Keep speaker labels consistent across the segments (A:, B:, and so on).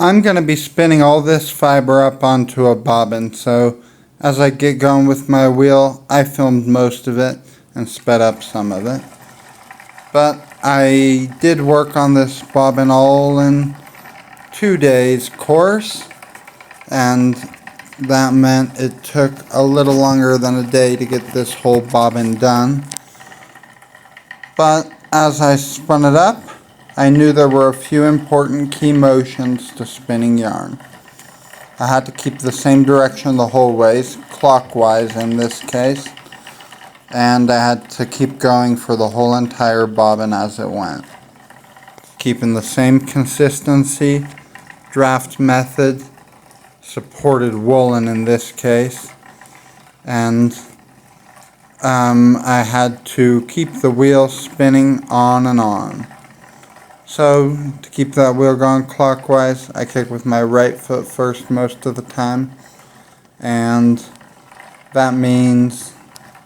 A: I'm going to be spinning all this fiber up onto a bobbin, so as I get going with my wheel, I filmed most of it and sped up some of it. But I did work on this bobbin all in 2 days course, and that meant it took a little longer than a day to get this whole bobbin done. But as I spun it up, I knew there were a few important key motions to spinning yarn. I had to keep the same direction the whole way, clockwise in this case, and I had to keep going for the whole entire bobbin as it went. Keeping the same consistency, draft method, supported woolen in this case, and I had to keep the wheel spinning on and on. So to keep that wheel going clockwise, I kick with my right foot first most of the time, and that means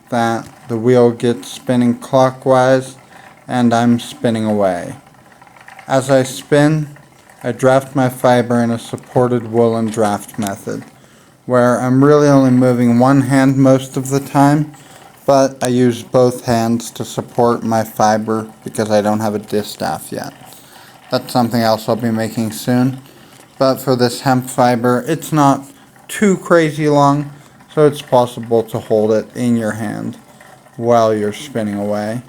A: that the wheel gets spinning clockwise and I'm spinning away. As I spin, I draft my fiber in a supported woolen draft method, where I'm really only moving one hand most of the time, but I use both hands to support my fiber because I don't have a distaff yet. That's something else I'll be making soon. But for this hemp fiber, it's not too crazy long, so it's possible to hold it in your hand while you're spinning away.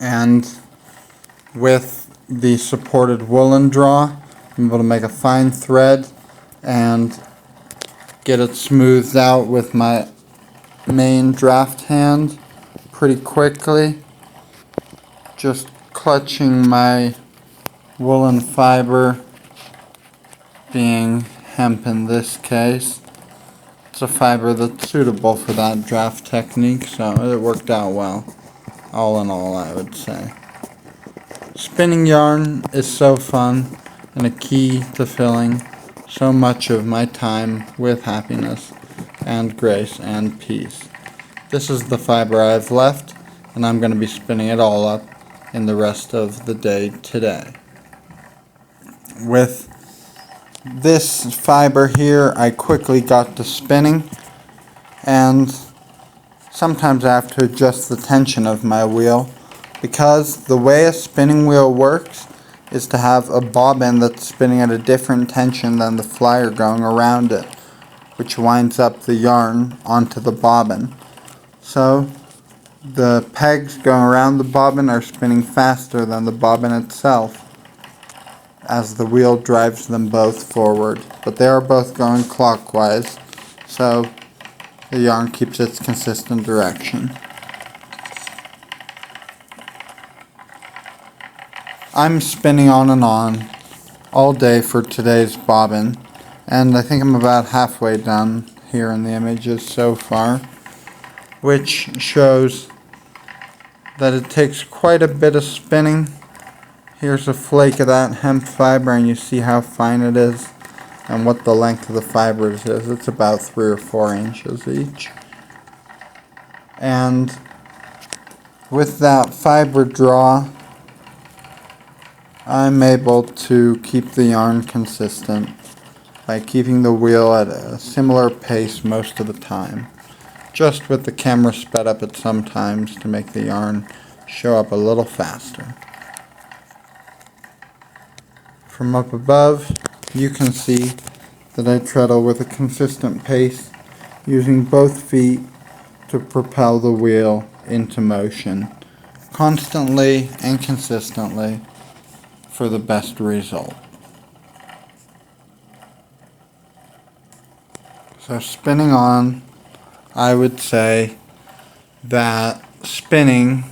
A: And with the supported woolen draw, I'm able to make a fine thread and get it smoothed out with my main draft hand pretty quickly. Just clutching my woolen fiber, being hemp in this case. It's a fiber that's suitable for that draft technique, so it worked out well, all in all, I would say. Spinning yarn is so fun and a key to filling so much of my time with happiness and grace and peace. This is the fiber I've left, and I'm going to be spinning it all up in the rest of the day today. With this fiber here, I quickly got to spinning, and sometimes I have to adjust the tension of my wheel, because the way a spinning wheel works is to have a bobbin that's spinning at a different tension than the flyer going around it, which winds up the yarn onto the bobbin. So the pegs going around the bobbin are spinning faster than the bobbin itself as the wheel drives them both forward, but they are both going clockwise, so the yarn keeps its consistent direction. I'm spinning on and on all day for today's bobbin, and I think I'm about halfway done here in the images so far, which shows that it takes quite a bit of spinning. Here's a flake of that hemp fiber, and you see how fine it is and what the length of the fibers is. It's about 3 or 4 inches each. And with that fiber draw, I'm able to keep the yarn consistent by keeping the wheel at a similar pace most of the time, just with the camera sped up at some times to make the yarn show up a little faster. From up above, you can see that I treadle with a consistent pace, using both feet to propel the wheel into motion, constantly and consistently for the best result. So spinning on, I would say that spinning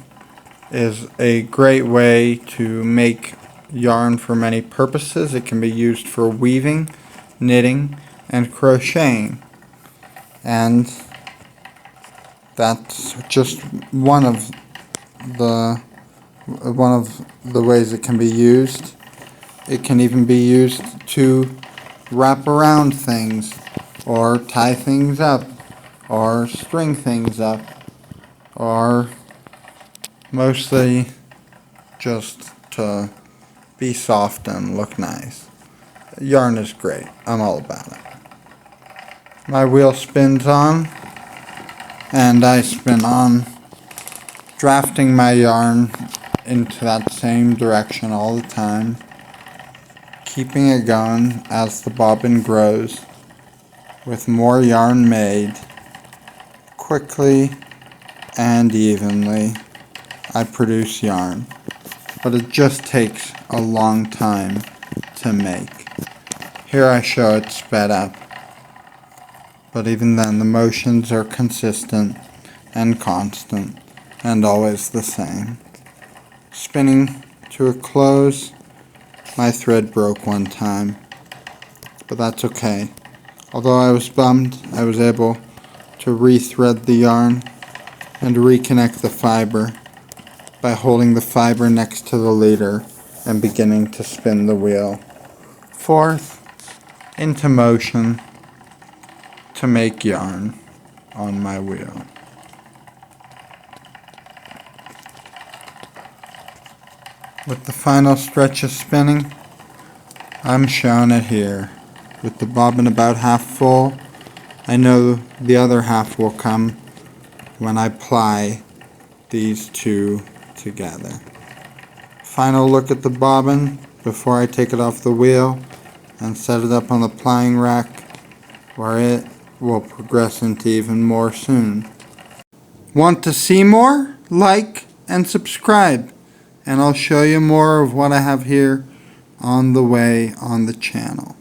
A: is a great way to make yarn for many purposes. It can be used for weaving, knitting, and crocheting. And that's just one of the ways it can be used. It can even be used to wrap around things, or tie things up, or string things up, or mostly just to be soft and look nice. Yarn is great. I'm all about it. My wheel spins on, and I spin on, drafting my yarn into that same direction all the time, keeping it going as the bobbin grows, with more yarn made. Quickly and evenly, I produce yarn, but it just takes a long time to make. Here I show it sped up, but even then the motions are consistent and constant and always the same. Spinning to a close, my thread broke one time, but that's okay. Although I was bummed, I was able to rethread the yarn and reconnect the fiber by holding the fiber next to the leader and beginning to spin the wheel. Fourth, into motion to make yarn on my wheel. With the final stretch of spinning, I'm showing it here. With the bobbin about half full, I know the other half will come when I ply these two together. Final look at the bobbin before I take it off the wheel and set it up on the plying rack, where it will progress into even more soon. Want to see more? Like and subscribe, and I'll show you more of what I have here on the way on the channel.